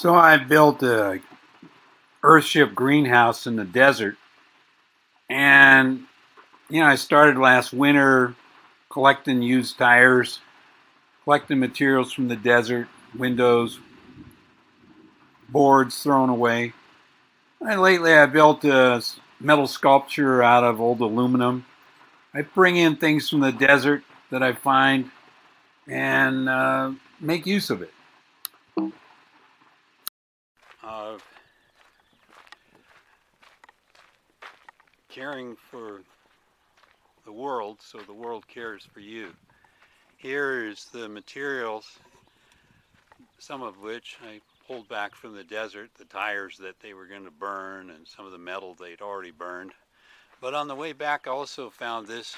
So I built a earthship greenhouse in the desert, and I started last winter collecting used tires, collecting materials from the desert, windows, boards thrown away. And lately I built a metal sculpture out of old aluminum. I bring in things from the desert that I find and make use of it. Uh, Caring for the world so the world cares for you. Here is the materials, some of which I pulled back from the desert, the tires that they were going to burn and some of the metal they'd already burned. But on the way back I also found this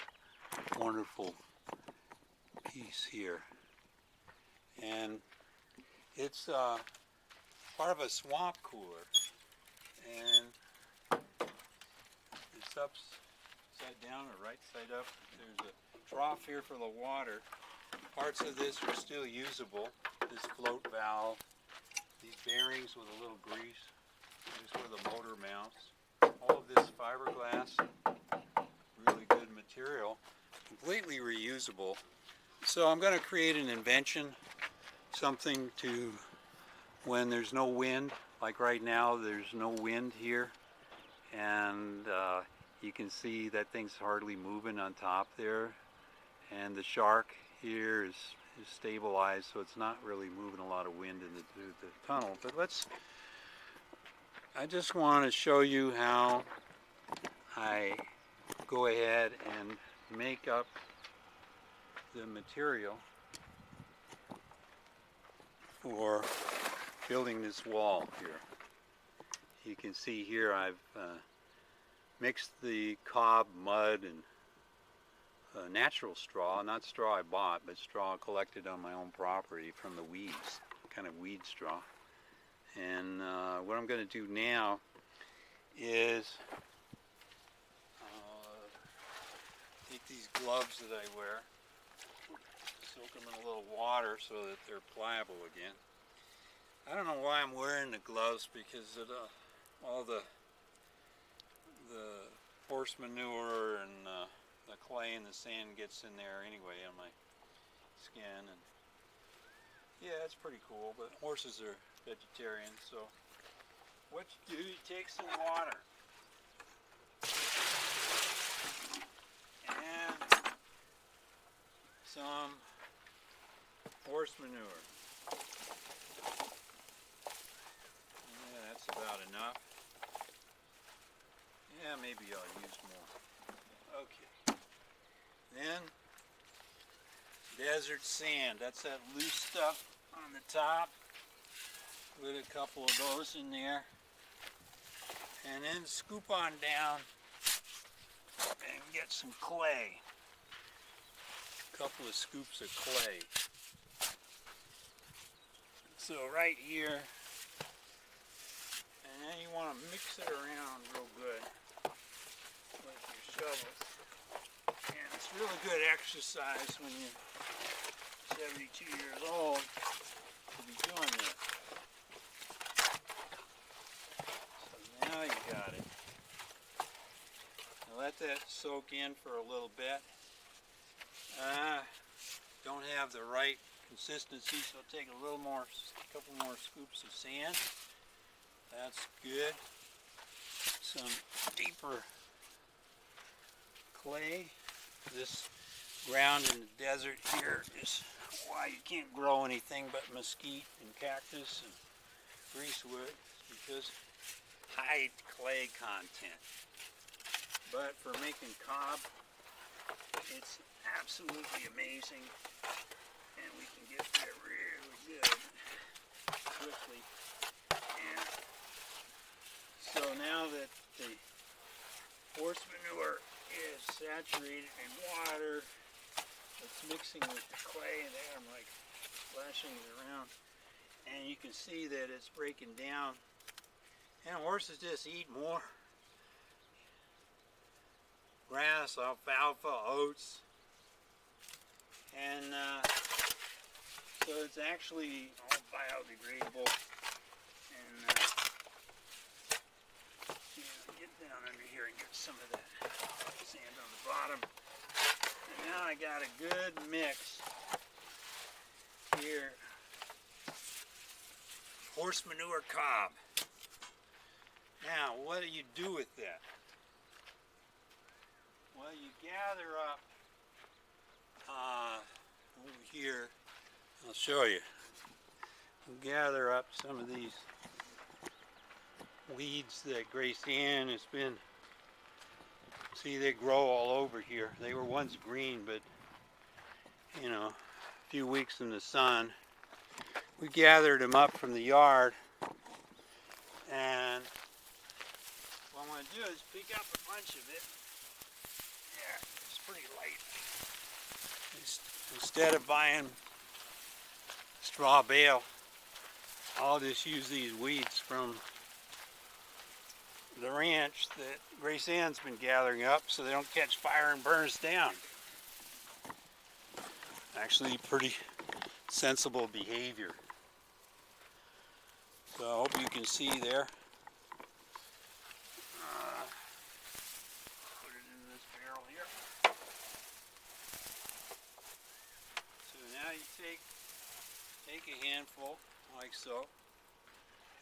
wonderful piece here. And it's part of a swamp cooler. And it's upside down or right side up. There's a trough here for the water. Parts of this are still usable. This float valve, these bearings with a little grease. This is where the motor mounts. All of this fiberglass, really good material, completely reusable. So I'm going to create an invention, something to, when there's no wind, like right now there's no wind here, and you can see that thing's hardly moving on top there, and the shark here is stabilized, so it's not really moving a lot of wind into the tunnel. But I just want to show you how I go ahead and make up the material for building this wall here. You can see here I've mixed the cob, mud, and natural straw, not straw I bought, but straw collected on my own property from the weeds, kind of weed straw. And what I'm going to do now is take these gloves that I wear, soak them in a little water so that they're pliable again. I don't know why I'm wearing the gloves, because of all the horse manure and the clay and the sand gets in there anyway on my skin, and yeah, it's pretty cool. But horses are vegetarian, so what you do, you take some water and some horse manure. Yeah, that's about enough. Yeah, maybe I'll use more. Okay. Then desert sand. That's that loose stuff on the top. Put a couple of those in there. And then scoop on down and get some clay. A couple of scoops of clay. So right here, and then you want to mix it around real good with your shovel. And it's really good exercise when you're 72 years old to be doing this. So now you got it. Now let that soak in for a little bit. Don't have the right consistency, so I'll take a couple more scoops of sand. That's good. Some deeper clay. This ground in the desert here is why you can't grow anything but mesquite and cactus and greasewood, because high clay content. But for making cob, it's absolutely amazing, and we can get that really good quickly. And so now that the horse manure is saturated in water, it's mixing with the clay, and there I'm like splashing it around, and you can see that it's breaking down, and horses just eat more grass, alfalfa, oats, and so it's actually all biodegradable. down under here and get some of that sand on the bottom. And now I got a good mix here. Horse manure cob. Now, what do you do with that? Well, you gather up over here. I'll show you. You gather up some of these weeds that Grace Ann has been. See, they grow all over here. They were once green, but you know, a few weeks in the sun. We gathered them up from the yard, and what I'm going to do is pick up a bunch of it. Yeah, it's pretty light. Instead of buying straw bale, I'll just use these weeds from the ranch that Grace Ann's been gathering up so they don't catch fire and burn us down. Actually, pretty sensible behavior. So I hope you can see there. Put it in this barrel here. So now you take a handful like so.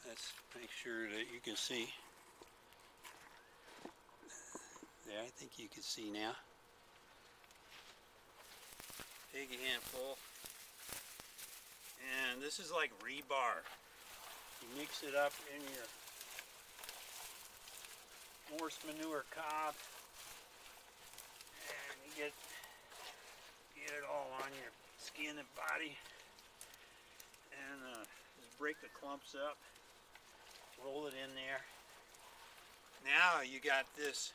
Let's make sure that you can see. There, I think you can see now. Take a handful. And this is like rebar. You mix it up in your horse manure cob, and you get it all on your skin and body, and just break the clumps up, roll it in there. Now you got this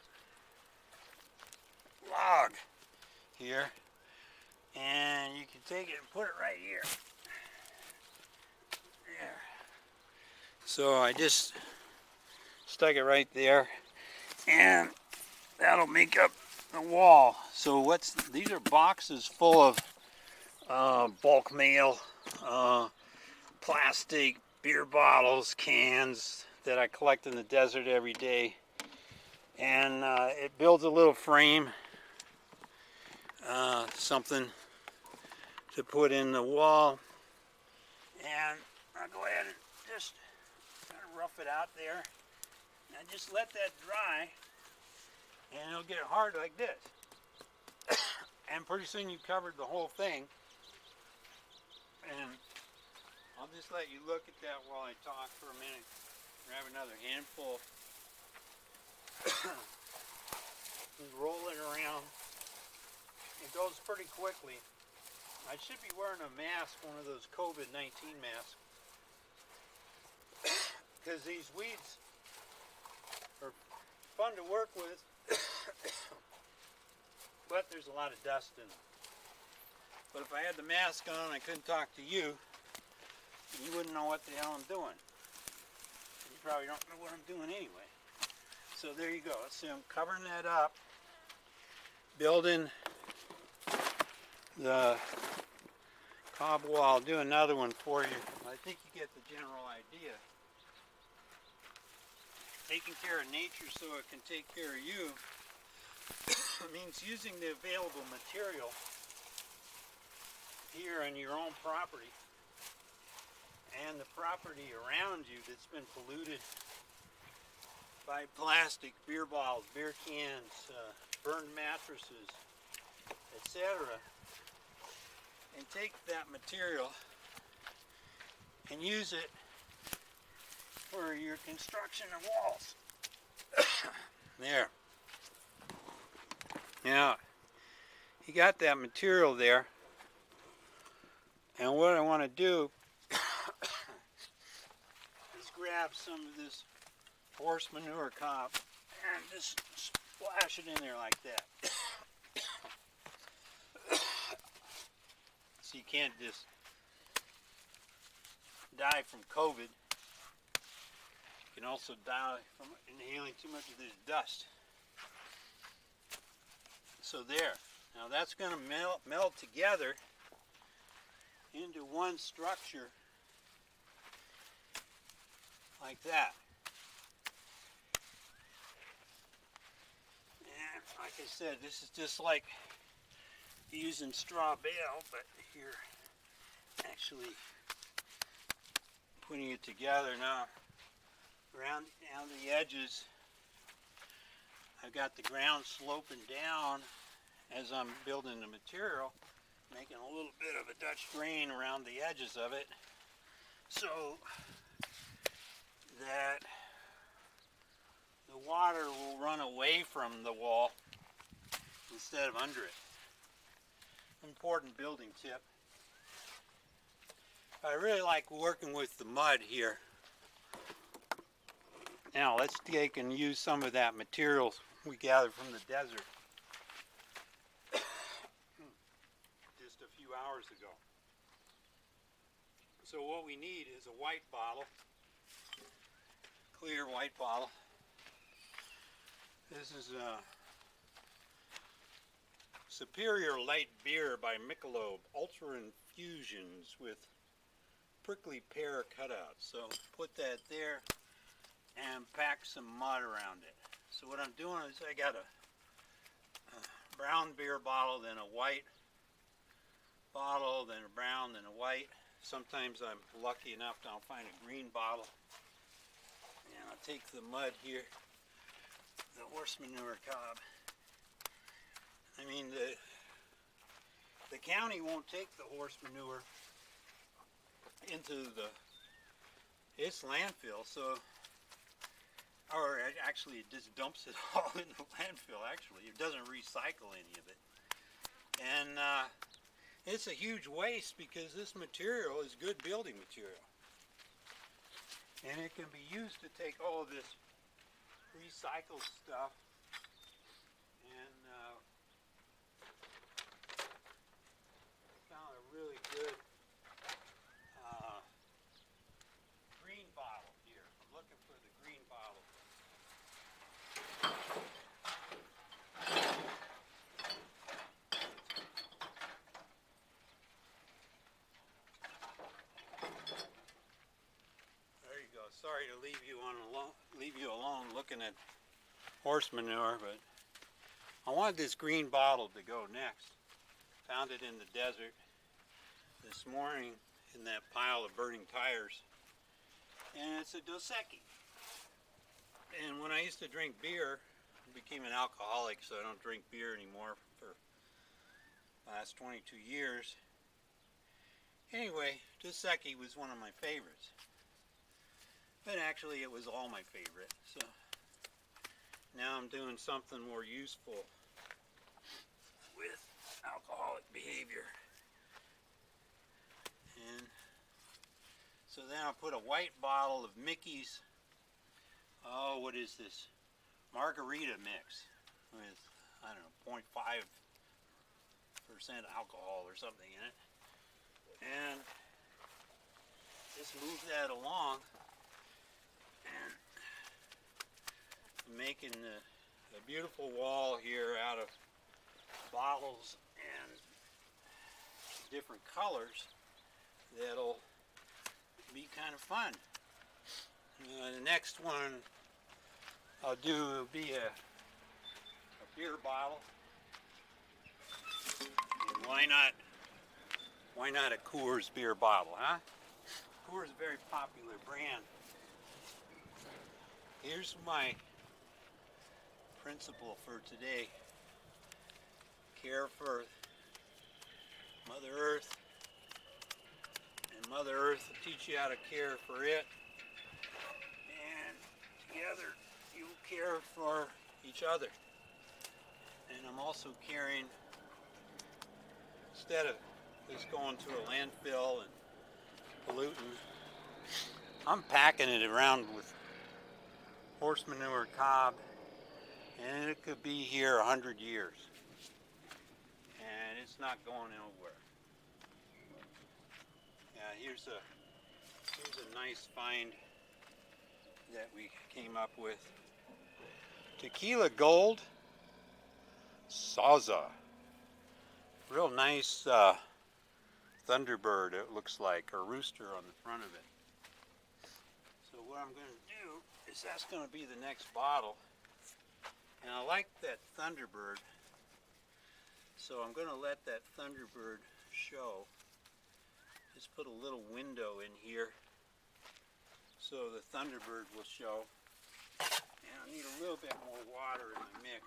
log here, and you can take it and put it right here. There. So I just stuck it right there, and that'll make up the wall. So these are boxes full of bulk mail, plastic, beer bottles, cans that I collect in the desert every day. And it builds a little frame, something to put in the wall. And I'll go ahead and just kind of rough it out there. Now just let that dry, and it'll get hard like this. And pretty soon you've covered the whole thing. And I'll just let you look at that while I talk for a minute. Grab another handful. And roll it around. It goes pretty quickly. I should be wearing a mask, one of those COVID-19 masks, because these weeds are fun to work with, but there's a lot of dust in them. But if I had the mask on, I couldn't talk to you, you wouldn't know what the hell I'm doing. You probably don't know what I'm doing anyway. So there you go. See, I'm covering that up, building the cob wall. I'll do another one for you. I think you get the general idea. Taking care of nature so it can take care of you means using the available material here on your own property and the property around you that's been polluted by plastic, beer bottles, beer cans, burned mattresses, etc. And take that material and use it for your construction of walls. There. Now, you got that material there, and what I want to do is grab some of this horse manure cob and just splash it in there like that. So you can't just die from COVID. You can also die from inhaling too much of this dust. So there. Now that's going to melt together into one structure like that. like I said, this is just like using straw bale, but you're actually putting it together. Now, around down the edges, I've got the ground sloping down as I'm building the material, making a little bit of a Dutch drain around the edges of it, so that the water will run away from the wall instead of under it. Important building tip. I really like working with the mud here. Now let's take and use some of that material we gathered from the desert just a few hours ago. So what we need is a white bottle, clear white bottle. This is a Superior Light Beer by Michelob, Ultra Infusions with prickly pear cutouts. So put that there and pack some mud around it. So what I'm doing is I got a brown beer bottle, then a white bottle, then a brown, then a white. Sometimes I'm lucky enough to find a green bottle. And I'll take the mud here, the horse manure cob. I mean, the county won't take the horse manure into its landfill, so, or actually it just dumps it all in the landfill. Actually, it doesn't recycle any of it, and it's a huge waste because this material is good building material, and it can be used to take all of this recycled stuff and found a really good green bottle here. I'm looking for the green bottle. There you go. Sorry to leave you alone looking at horse manure, but I wanted this green bottle to go next. Found it in the desert this morning in that pile of burning tires, and it's a Dos Equis. And when I used to drink beer, I became an alcoholic, so I don't drink beer anymore for the last 22 years. Anyway, Dos Equis was one of my favorites, but actually it was all my favorite. So now I'm doing something more useful with alcoholic behavior. And so then I'll put a white bottle of Mickey's, oh, what is this? Margarita mix with, I don't know, 0.5% alcohol or something in it. And just move that along and making a beautiful wall here out of bottles and different colors that'll be kind of fun. The next one I'll do will be a beer bottle. And why not a Coors beer bottle, huh? Coors is a very popular brand. Here's my principle for today. Care for Mother Earth, and Mother Earth will teach you how to care for it, and together you care for each other. And I'm also caring, instead of just going to a landfill and polluting, I'm packing it around with horse manure cob, and it could be here 100 years. And it's not going nowhere. Yeah, here's a nice find that we came up with. Tequila Gold Sazza. Real nice Thunderbird, it looks like, or rooster on the front of it. So what I'm going to do is that's going to be the next bottle. And I like that Thunderbird, so I'm going to let that Thunderbird show. Just put a little window in here so the Thunderbird will show. And I need a little bit more water in the mix.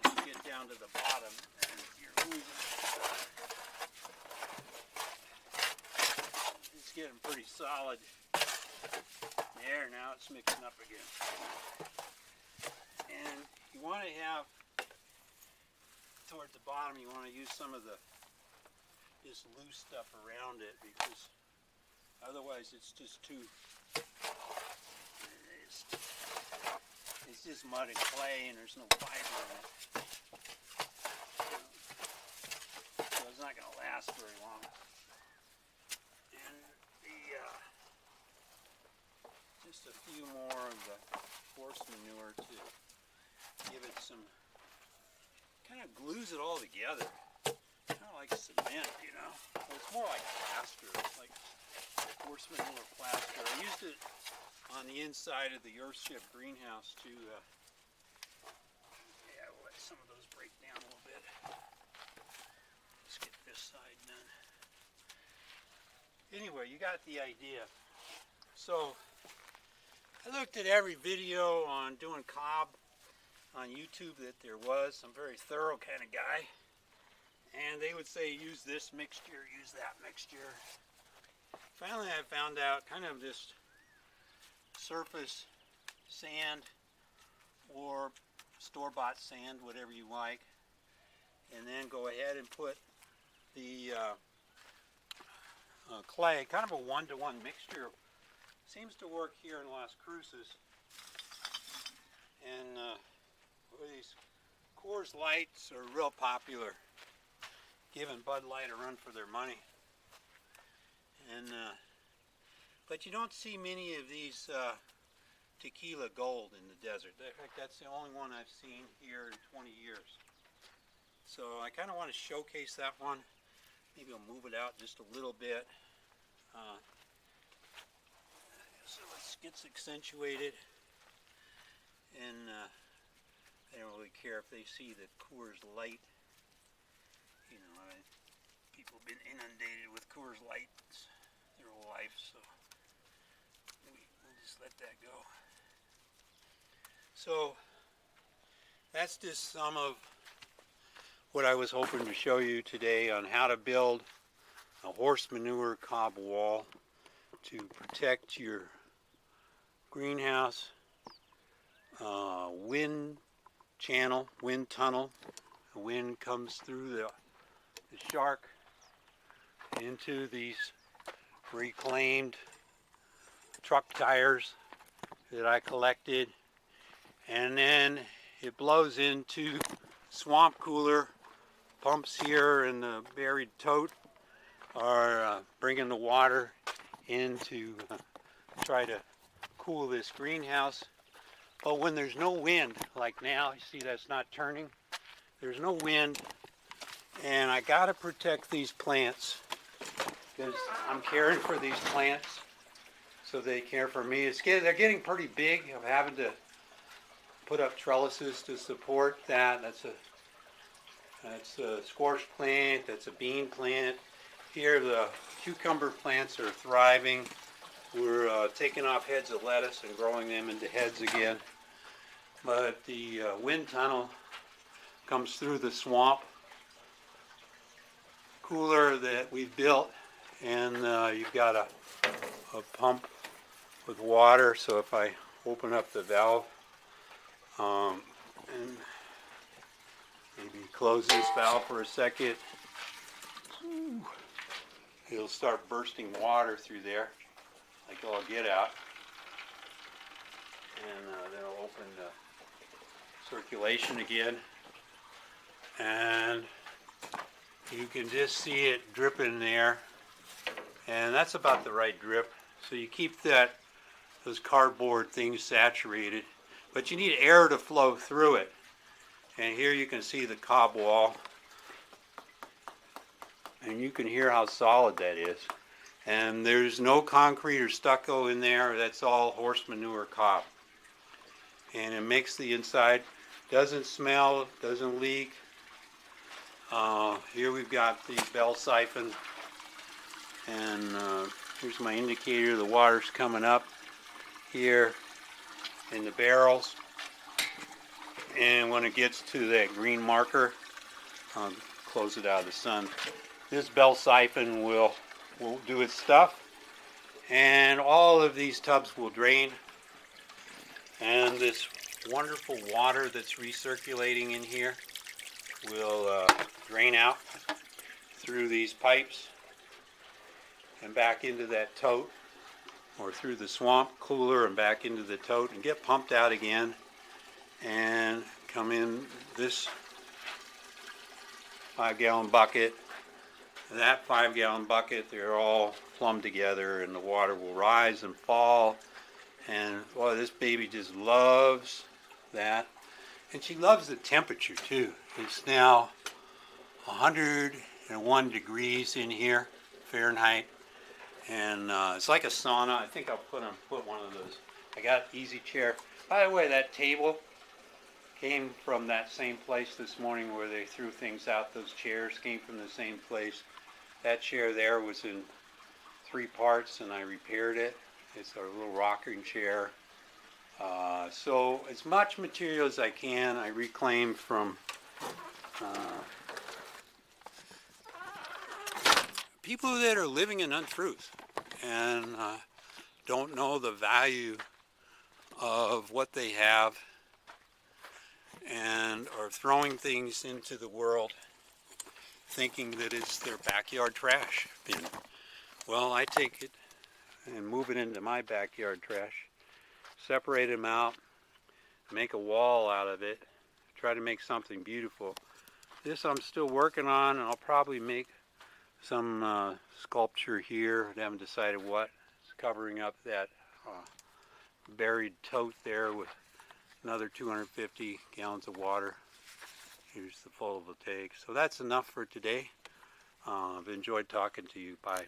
As you get down to the bottom, and you're losing. It's getting pretty solid. There, now it's mixing up again. And you want to have, toward the bottom, you want to use some of this loose stuff around it, because otherwise it's just too, it's just mud and clay and there's no fiber in it. So it's not going to last very long. And just a few more of the horse manure to give it some, kind of glues it all together. Kind of like cement, you know. Well, it's more like plaster. It's like horse manure plaster. I used it on the inside of the earthship greenhouse to, yeah, we'll let some of those break down a little bit. Let's get this side done. Anyway, you got the idea. So, I looked at every video on doing cob on YouTube that there was. I'm a very thorough kind of guy. And they would say use this mixture, use that mixture. Finally I found out kind of just surface sand or store-bought sand, whatever you like. And then go ahead and put the clay, kind of a one-to-one mixture. Seems to work here in Las Cruces. And these Coors Lights are real popular, giving Bud Light a run for their money. And but you don't see many of these tequila gold in the desert. In fact, that's the only one I've seen here in 20 years. So I kind of want to showcase that one. Maybe I'll move it out just a little bit. So it gets accentuated, and I don't really care if they see the Coors Light. You know, people have been inundated with Coors Lights their whole life, so we'll just let that go. So that's just some of what I was hoping to show you today on how to build a horse manure cob wall to protect your greenhouse, wind channel, wind tunnel. The wind comes through the shark into these reclaimed truck tires that I collected, and then it blows into swamp cooler. Pumps here in the buried tote are bringing the water in to try to cool this greenhouse. But when there's no wind, like now, you see that's not turning. There's no wind, and I gotta protect these plants because I'm caring for these plants, so they care for me. They're getting pretty big. I'm having to put up trellises to support that. That's a squash plant. That's a bean plant. Here the cucumber plants are thriving. We're taking off heads of lettuce and growing them into heads again. But the wind tunnel comes through the swamp cooler that we built, and you've got a pump with water. So if I open up the valve and maybe close this valve for a second, it'll start bursting water through there like all get out, and then I'll open the circulation again, and you can just see it dripping there, and that's about the right drip. So you keep those cardboard things saturated, but you need air to flow through it. And here you can see the cob wall, and you can hear how solid that is. And there's no concrete or stucco in there. That's all horse manure cob. and it makes the inside, doesn't smell, doesn't leak. Here we've got the bell siphon, and here's my indicator. The water's coming up here in the barrels, and when it gets to that green marker, I'll close it out of the sun. This bell siphon will do its stuff, and all of these tubs will drain, and this wonderful water that's recirculating in here will drain out through these pipes and back into that tote, or through the swamp cooler and back into the tote, and get pumped out again and come in this 5-gallon bucket, that 5-gallon bucket. They're all plumbed together, and the water will rise and fall, and boy, this baby just loves that. And she loves the temperature too. It's now 101 degrees in here Fahrenheit, and it's like a sauna. I think I'll put one of those. I got easy chair. By the way, that table came from that same place this morning where they threw things out. Those chairs came from the same place. That chair there was in 3 parts, and I repaired it. It's a little rocking chair. So as much material as I can, I reclaim from people that are living in untruth and don't know the value of what they have, and are throwing things into the world thinking that it's their backyard trash bin. Well, I take it and move it into my backyard trash, separate them out, make a wall out of it, try to make something beautiful. This I'm still working on, and I'll probably make some sculpture here. I haven't decided what. It's covering up that buried tote there with another 250 gallons of water. Here's the photovoltaic. So that's enough for today. I've enjoyed talking to you. Bye.